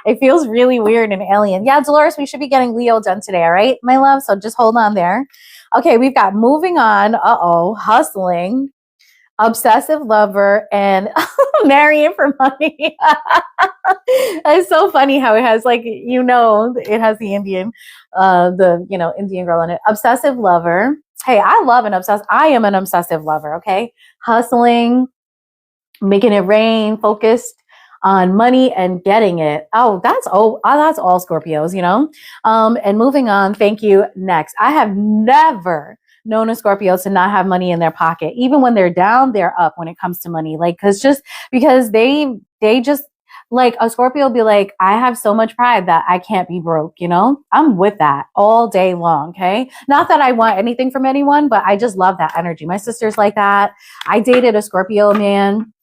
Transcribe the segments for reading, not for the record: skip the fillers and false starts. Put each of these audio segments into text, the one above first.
It feels really weird and alien. Yeah, Dolores, we should be getting Leo done today, all right, my love? So just hold on there. Okay, we've got moving on. Hustling, obsessive lover, and marrying for money. It's so funny how it has like, it has the Indian, Indian girl in it. Obsessive lover. Hey, I am an obsessive lover. Okay. Hustling, making it rain, focused on money and getting it. That's all Scorpios, and moving on. Thank you. Next. I have never known a Scorpio to not have money in their pocket. Even when they're down, they're up when it comes to money. Like, because they just, like, a Scorpio will be like, I have so much pride that I can't be broke, I'm with that all day long. Okay. Not that I want anything from anyone, but I just love that energy. My sister's like that. I dated a Scorpio man.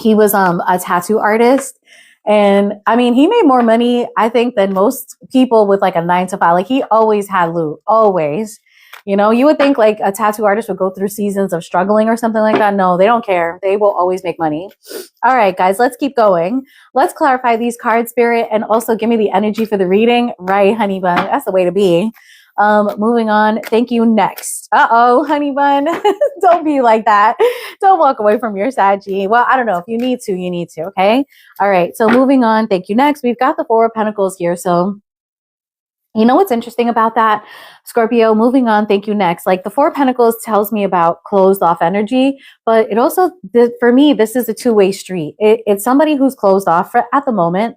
He was a tattoo artist. And I mean, he made more money, I think, than most people with like a 9 to 5. Like, he always had loot, always. You would think like a tattoo artist would go through seasons of struggling or something like that. No, they don't care. They will always make money. All right, guys, let's keep going. Let's clarify these cards, Spirit, and also give me the energy for the reading. Right, honey bun. That's the way to be. Moving on. Thank you. Next. Honey bun. Don't be like that. Don't walk away from your Saggy. Well, I don't know. If you need to, you need to. Okay. All right. So moving on. Thank you. Next, we've got the Four of Pentacles here. So, you know what's interesting about that, Scorpio? Moving on, thank you. Next, like the Four of Pentacles tells me about closed off energy, but it also, for me, this is a two-way street. It's somebody who's closed off at the moment,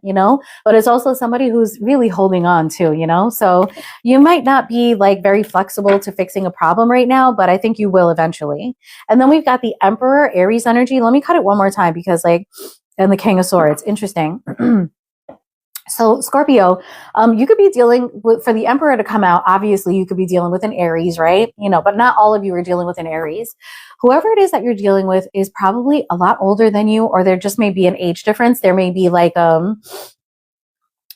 but it's also somebody who's really holding on to, so you might not be like very flexible to fixing a problem right now, but I think you will eventually. And then we've got the Emperor, Aries energy. Let me cut it one more time because and the King of Swords, interesting. So Scorpio, you could be dealing with, for the Emperor to come out, obviously you could be dealing with an Aries, right? But not all of you are dealing with an Aries. Whoever it is that you're dealing with is probably a lot older than you, or there just may be an age difference. There may be like,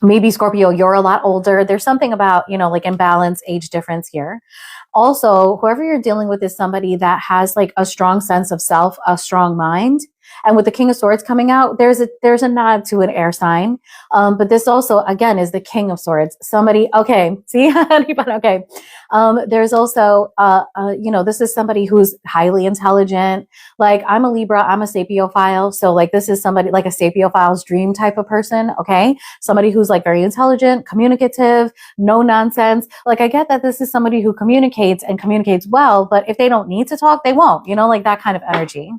maybe Scorpio, you're a lot older. There's something about, like imbalance, age difference here. Also, whoever you're dealing with is somebody that has like a strong sense of self, a strong mind. And with the King of Swords coming out, there's a nod to an air sign. But this also, again, is the King of Swords. Somebody, okay, see, okay. There's also, this is somebody who's highly intelligent. Like, I'm a Libra, I'm a sapiophile. So like, this is somebody like a sapiophile's dream type of person. Okay. Somebody who's like very intelligent, communicative, no nonsense. Like, I get that this is somebody who communicates and communicates well, but if they don't need to talk, they won't, like that kind of energy.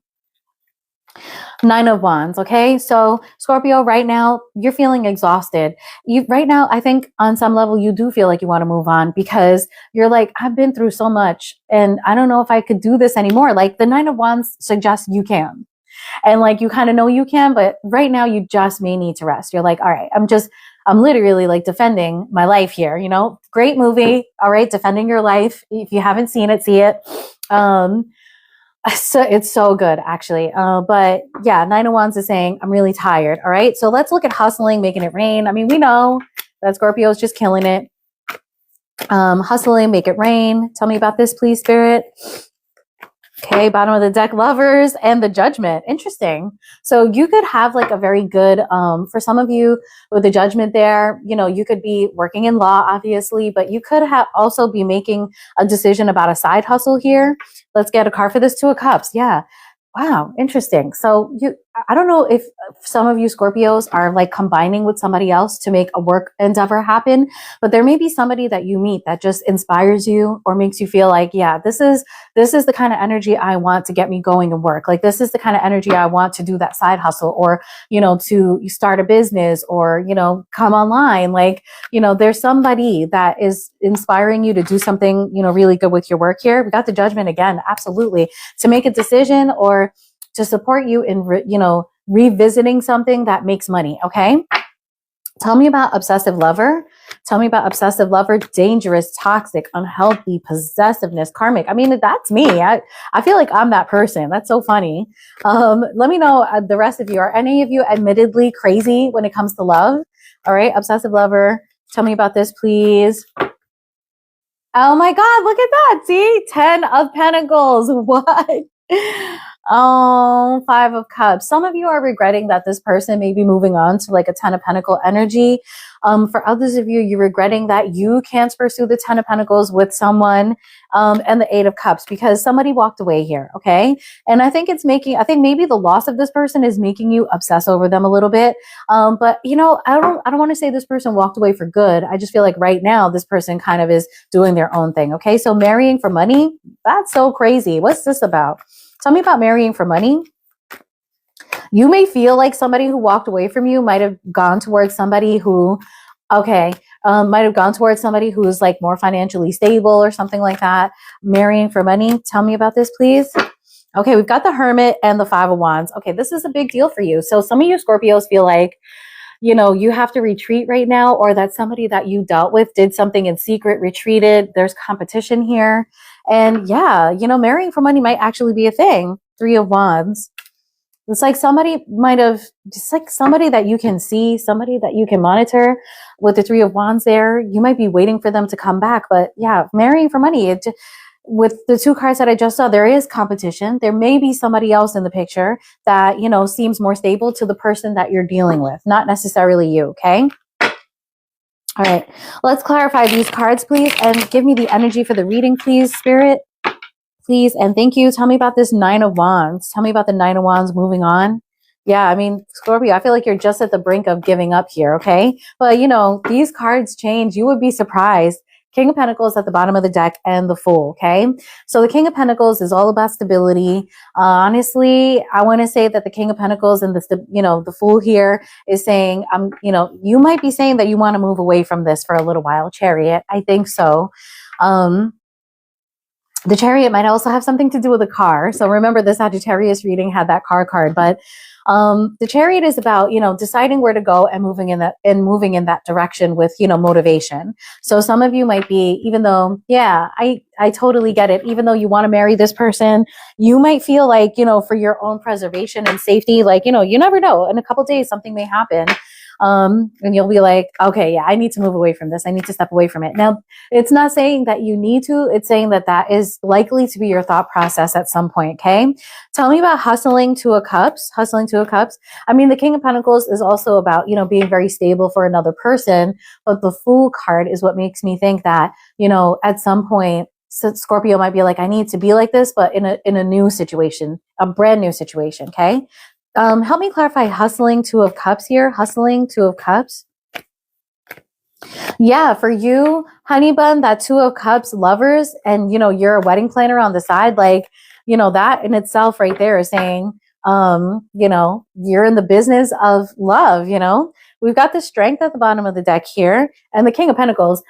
9 of Wands. Okay. So Scorpio, right now you're feeling exhausted. Right now, I think on some level you do feel like you want to move on because you're like, I've been through so much and I don't know if I could do this anymore. Like the 9 of Wands suggests you can. And like, you kind of know you can, but right now you just may need to rest. You're like, all right, I'm literally like defending my life here, great movie. All right. Defending your life. If you haven't seen it, see it. So it's so good, actually. But yeah, 9 of Wands is saying, I'm really tired. All right. So let's look at hustling, making it rain. I mean, we know that Scorpio is just killing it. Hustling, make it rain. Tell me about this, please, Spirit. Okay, bottom of the deck, Lovers and the Judgment. Interesting. So you could have like a very good, for some of you with the Judgment there, you could be working in law, obviously, but you could also be making a decision about a side hustle here. Let's get a card for this. 2 of Cups. Yeah. Wow. Interesting. So I don't know if some of you Scorpios are like combining with somebody else to make a work endeavor happen, but there may be somebody that you meet that just inspires you or makes you feel like, yeah, this is the kind of energy I want to get me going and work. Like, this is the kind of energy I want to do that side hustle or, to start a business or, come online. Like, there's somebody that is inspiring you to do something, really good with your work here. We got the Judgment again. Absolutely. To make a decision or to support you in, revisiting something that makes money. Okay. Tell me about obsessive lover. Tell me about obsessive lover, dangerous, toxic, unhealthy, possessiveness, karmic. I mean, that's me. I feel like I'm that person. That's so funny. Let me know, the rest of you. Are any of you admittedly crazy when it comes to love? All right. Obsessive lover. Tell me about this, please. Oh my God. Look at that. See? 10 of Pentacles. What? Oh, Five of Cups. Some of you are regretting that this person may be moving on to like a Ten of Pentacle energy. For others of you, you're regretting that you can't pursue the Ten of Pentacles with someone, and the Eight of Cups because somebody walked away here. Okay. And I think I think maybe the loss of this person is making you obsess over them a little bit. But you know, I don't want to say this person walked away for good. I just feel like right now this person kind of is doing their own thing. Okay. So marrying for money, that's so crazy. What's this about? Tell me about marrying for money. You may feel like somebody who walked away from you might have gone towards somebody who, might have gone towards somebody who's like more financially stable or something like that. Marrying for money. Tell me about this, please. Okay, we've got the Hermit and the Five of Wands. Okay, this is a big deal for you. So some of you Scorpios feel like, you know, you have to retreat right now, or that somebody that you dealt with did something in secret, retreated. There's competition here. And yeah, you know, marrying for money might actually be a thing. Three of Wands. It's like somebody might have, just like somebody that you can see, somebody that you can monitor with the Three of Wands there. You might be waiting for them to come back. But yeah, marrying for money, with the two cards that I just saw, there is competition. There may be somebody else in the picture that, you know, seems more stable to the person that you're dealing with, not necessarily you, okay? All right, let's clarify these cards, please, and give me the energy for the reading, please, Spirit. Please, and thank you. Tell me about this Nine of Wands. Tell me about the Nine of Wands moving on. Yeah, I mean, Scorpio, I feel like you're just at the brink of giving up here, okay? But, you know, these cards change. You would be surprised. King of Pentacles at the bottom of the deck and the Fool, okay? So the King of Pentacles is all about stability. Honestly, I want to say that the King of Pentacles and the Fool here is saying, you might be saying that you want to move away from this for a little while. Chariot, I think so. The Chariot might also have something to do with a car. So remember, the Sagittarius reading had that car card, but the Chariot is about, you know, deciding where to go and moving in that direction with, you know, motivation. So some of you might be, even though, yeah, I totally get it. Even though you want to marry this person, you might feel like, you know, for your own preservation and safety, like, you know, you never know. In a couple of days, something may happen. And you'll be like, okay, yeah, I need to move away from this. I need to step away from it. Now, it's not saying that you need to, it's saying that that is likely to be your thought process at some point. Okay. Tell me about hustling Two of Cups. I mean, the King of Pentacles is also about, you know, being very stable for another person, but the Fool card is what makes me think that, you know, at some point, Scorpio might be like, I need to be like this, but in a new situation, a brand new situation. Okay. Help me clarify hustling Two of Cups here. Hustling Two of Cups. Yeah, for you, honey bun, that Two of Cups lovers, and, you know, you're a wedding planner on the side, like, you know, that in itself right there is saying, you know, you're in the business of love, you know. We've got the Strength at the bottom of the deck here and the King of Pentacles.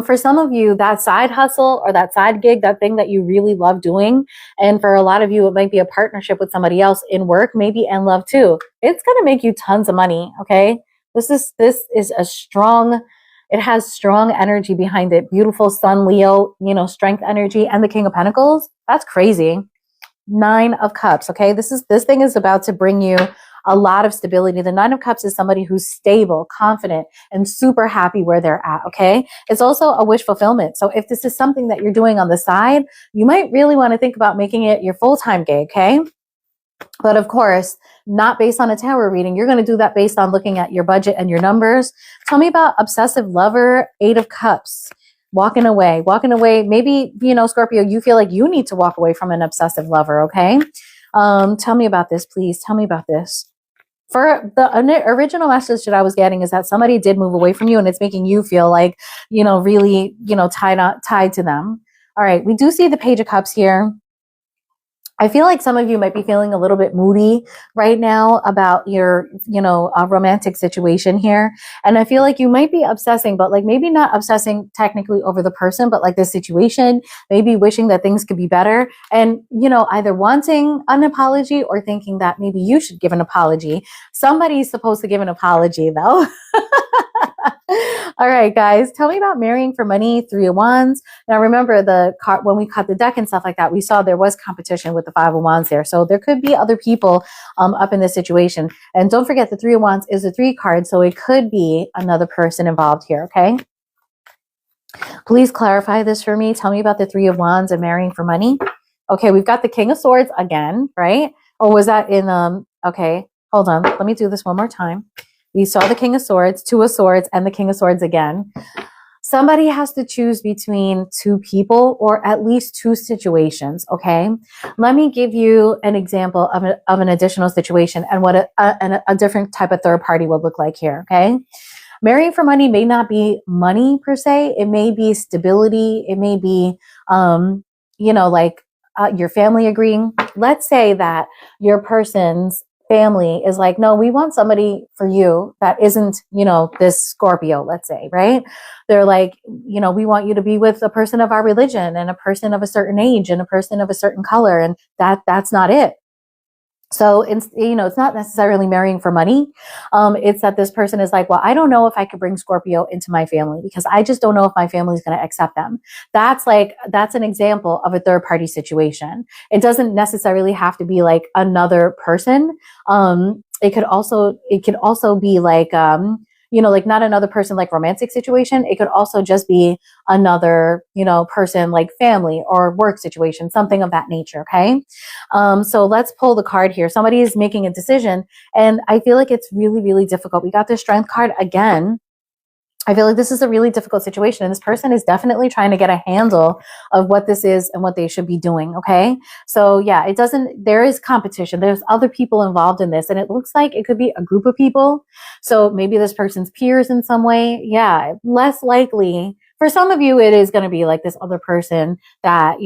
For some of you, that side hustle or that side gig, that thing that you really love doing, and for a lot of you, it might be a partnership with somebody else in work, maybe, and love too. It's going to make you tons of money, okay? This is a strong, it has strong energy behind it. Beautiful Sun, Leo, you know, strength energy, and the King of Pentacles. That's crazy. Nine of Cups, okay? This thing is about to bring you a lot of stability. The Nine of Cups is somebody who's stable, confident, and super happy where they're at, okay? It's also a wish fulfillment. So if this is something that you're doing on the side, you might really want to think about making it your full-time gig, okay? But of course, not based on a tarot reading. You're going to do that based on looking at your budget and your numbers. Tell me about obsessive lover, Eight of Cups. Walking away. Maybe, you know, Scorpio, you feel like you need to walk away from an obsessive lover, okay? Tell me about this, please. Tell me about this. For the original message that I was getting is that somebody did move away from you and it's making you feel like, you know, really, you know, tied to them. All right. We do see the Page of Cups here. I feel like some of you might be feeling a little bit moody right now about your, you know, romantic situation here. And I feel like you might be obsessing, but like maybe not obsessing technically over the person, but like the situation, maybe wishing that things could be better. And, you know, either wanting an apology or thinking that maybe you should give an apology. Somebody's supposed to give an apology though. All right, guys, tell me about marrying for money, Three of Wands. Now, remember the card when we cut the deck and stuff like that, we saw there was competition with the Five of Wands there. So there could be other people up in this situation. And don't forget the Three of Wands is a 3 card. So it could be another person involved here. Okay. Please clarify this for me. Tell me about the Three of Wands and marrying for money. Okay, we've got the King of Swords again, right? Or was that in, okay, hold on. Let me do this one more time. We saw the King of Swords, Two of Swords, and the King of Swords again. Somebody has to choose between two people or at least two situations, okay? Let me give you an example of an additional situation and what a different type of third party would look like here, okay? Marrying for money may not be money per se. It may be stability. It may be, like your family agreeing. Let's say that your person's family is like, no, we want somebody for you that isn't, this Scorpio, let's say, right? They're like, we want you to be with a person of our religion and a person of a certain age and a person of a certain color. And that's not it. So it's not necessarily marrying for money. It's that this person is like, well, I don't know if I could bring Scorpio into my family because I just don't know if my family is going to accept them. That's an example of a third party situation. It doesn't necessarily have to be like another person. It could also be like, like not another person, like romantic situation. It could also just be another, person like family or work situation, something of that nature. Okay. So let's pull the card here. Somebody is making a decision and I feel like it's really, really difficult. We got the Strength card again. I feel like this is a really difficult situation and this person is definitely trying to get a handle of what this is and what they should be doing. Okay. So yeah, there is competition. There's other people involved in this and it looks like it could be a group of people. So maybe this person's peers in some way. Yeah. Less likely. For some of you, it is going to be like this other person that,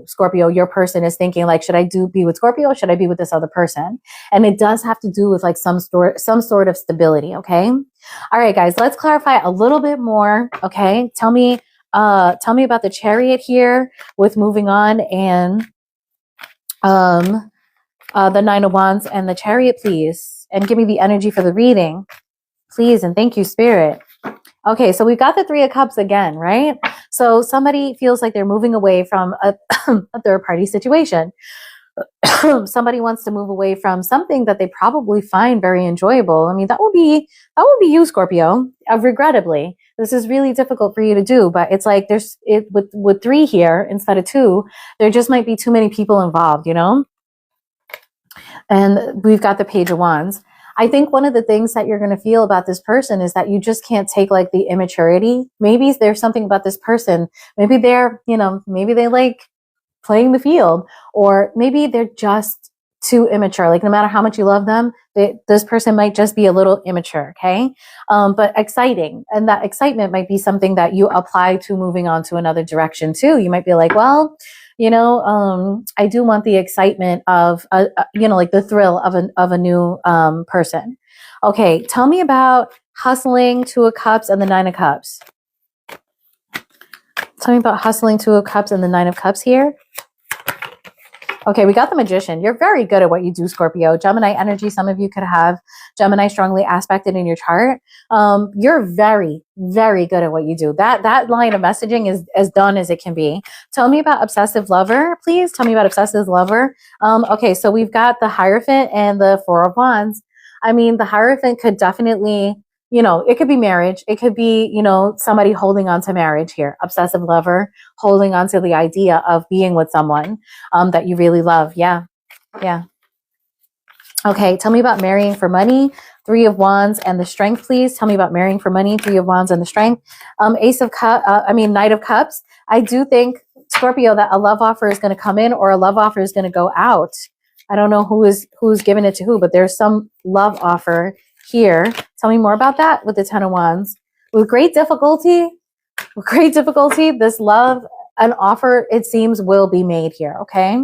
Scorpio, your person is thinking like, should I be with Scorpio or should I be with this other person? And it does have to do with like some sort of stability. Okay. All right, guys, let's clarify a little bit more. Okay. Tell me about the Chariot here with moving on and, the Nine of Wands and the Chariot, please. And give me the energy for the reading, please. And thank you, Spirit. Okay, so we've got the Three of Cups again, right? So somebody feels like they're moving away from a third party situation. Somebody wants to move away from something that they probably find very enjoyable. I mean, that would be you, Scorpio. Regrettably, this is really difficult for you to do, but it's like with three here instead of two, there just might be too many people involved, And we've got the Page of Wands. I think one of the things that you're going to feel about this person is that you just can't take like the immaturity. Maybe there's something about this person. Maybe maybe they like playing the field, or maybe they're just too immature. Like no matter how much you love them, this person might just be a little immature. Okay. But exciting. And that excitement might be something that you apply to moving on to another direction too. You might be like, well, I do want the excitement of, like the thrill of a new person. Okay. Tell me about hustling, Two of Cups and the Nine of Cups. Tell me about hustling, Two of Cups and the Nine of Cups here. Okay, we got the Magician. You're very good at what you do, Scorpio. Gemini energy. Some of you could have Gemini strongly aspected in your chart. You're very, very good at what you do. That line of messaging is as done as it can be. Tell me about Obsessive Lover, please. Tell me about Obsessive Lover. Okay, so we've got the Hierophant and the Four of Wands. I mean, the Hierophant could definitely, it could be marriage. It could be, somebody holding on to marriage here. Obsessive Lover, holding on to the idea of being with someone that you really love. Yeah. Yeah. Okay. Tell me about marrying for money. Three of Wands and the Strength, please. Tell me about marrying for money. Three of Wands and the Strength. Knight of Cups. I do think, Scorpio, that a love offer is going to come in or a love offer is going to go out. I don't know who's giving it to who, but there's some love offer here. Tell me more about that with the Ten of Wands. With great difficulty, this love, an offer, it seems, will be made here, okay?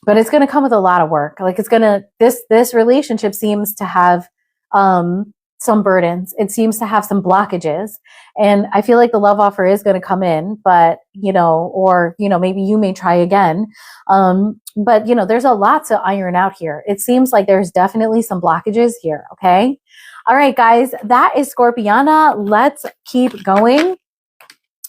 But it's going to come with a lot of work. Like this relationship seems to have some burdens. It seems to have some blockages. And I feel like the love offer is going to come in, but, maybe you may try again. But there's a lot to iron out here. It seems like there's definitely some blockages here. Okay. All right, guys, that is Scorpiana. Let's keep going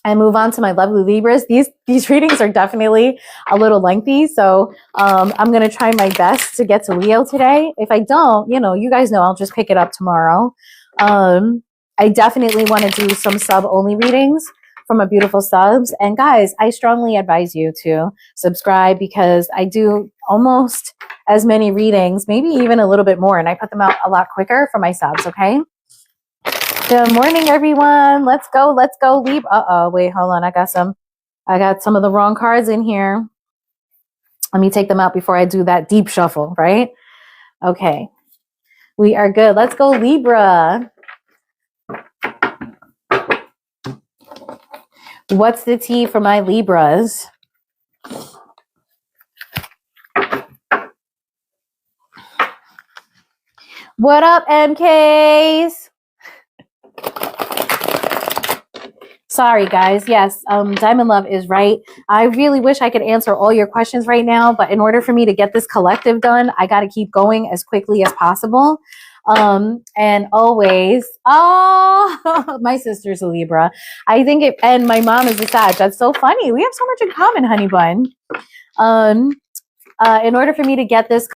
and move on to my lovely Libras. These readings are definitely a little lengthy. So, I'm going to try my best to get to Leo today. If I don't, you guys know, I'll just pick it up tomorrow. I definitely want to do some sub only readings for my beautiful subs. And guys, I strongly advise you to subscribe because I do almost as many readings, maybe even a little bit more. And I put them out a lot quicker for my subs, okay? Good morning, everyone. Let's go. Let's go. Libra. Uh-oh. Wait, hold on. I got some of the wrong cards in here. Let me take them out before I do that deep shuffle, right? Okay. We are good. Let's go, Libra. What's the tea for my Libras? What up, MKs? Sorry, guys. Yes, Diamond Love is right. I really wish I could answer all your questions right now, but in order for me to get this collective done, I got to keep going as quickly as possible. And always, oh, my sister's a Libra. I think it, and my mom is a Sag. That's so funny. We have so much in common, honey bun. In order for me to get this